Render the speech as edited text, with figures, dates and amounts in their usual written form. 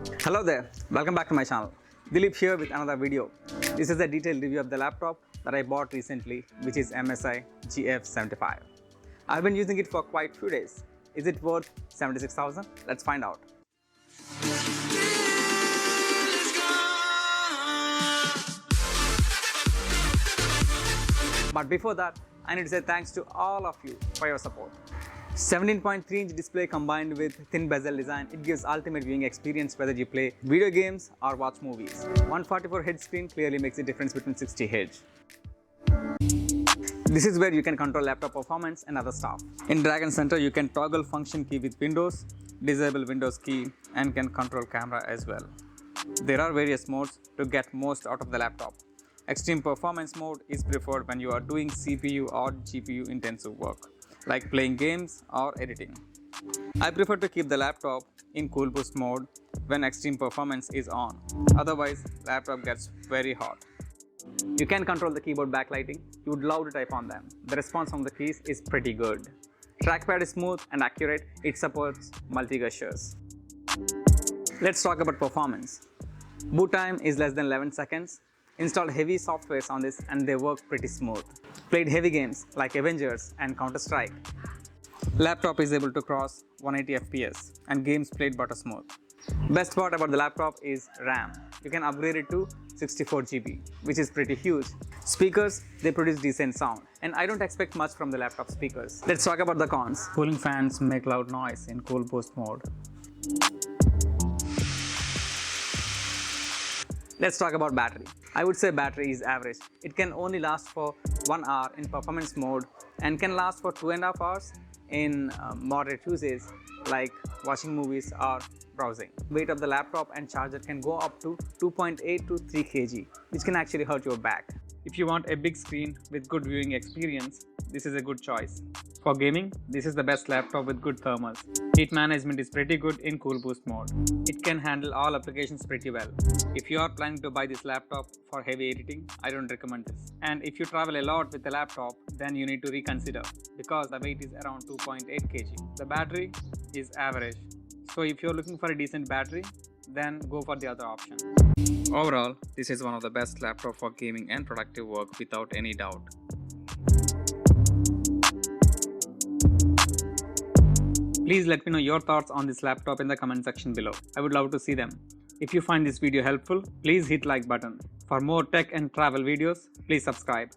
Hello there, welcome back to my channel. Dileep here with another video. This is a detailed review of the laptop that I bought recently, which is MSI GF75. I've been using it for quite a few days. Is it worth 76,000? Let's find out. But before that, I need to say thanks to all of you for your support. 17.3-inch display combined with thin bezel design, it gives ultimate viewing experience whether you play video games or watch movies. 144 Hz screen clearly makes the difference between 60 Hz. This is where you can control laptop performance and other stuff. In Drag and Center, you can toggle function key with Windows, disable Windows key, and can control camera as well. There are various modes to get most out of the laptop. Extreme performance mode is preferred when you are doing CPU or GPU intensive work, like playing games or editing. I prefer to keep the laptop in cool boost mode when extreme performance is on. Otherwise, laptop gets very hot. You can control the keyboard backlighting. You would love to type on them. The response from the keys is pretty good. Trackpad is smooth and accurate. It supports multi-gestures. Let's talk about performance. Boot time is less than 11 seconds. Installed heavy softwares on this and they work pretty smooth. Played heavy games like Avengers and Counter-Strike. Laptop is able to cross 180 FPS and games played butter smooth. Best part about the laptop is RAM. You can upgrade it to 64 GB, which is pretty huge. Speakers, they produce decent sound, and I don't expect much from the laptop speakers. Let's talk about the cons. Cooling fans make loud noise in cool boost mode. Let's talk about battery. I would say battery is average. It can only last for 1 hour in performance mode and can last for 2.5 hours in moderate uses like watching movies or browsing. Weight of the laptop and charger can go up to 2.8 to 3 kg, which can actually hurt your back. If you want a big screen with good viewing experience, this is a good choice. For gaming, this is the best laptop with good thermals. Heat management is pretty good in cool boost mode. It can handle all applications pretty well. If you are planning to buy this laptop for heavy editing, I don't recommend this. And if you travel a lot with the laptop, then you need to reconsider because the weight is around 2.8 kg. The battery is average. So if you're looking for a decent battery, then go for the other option. Overall, this is one of the best laptops for gaming and productive work without any doubt. Please let me know your thoughts on this laptop in the comment section below. I would love to see them. If you find this video helpful, please hit like button. For more tech and travel videos, please subscribe.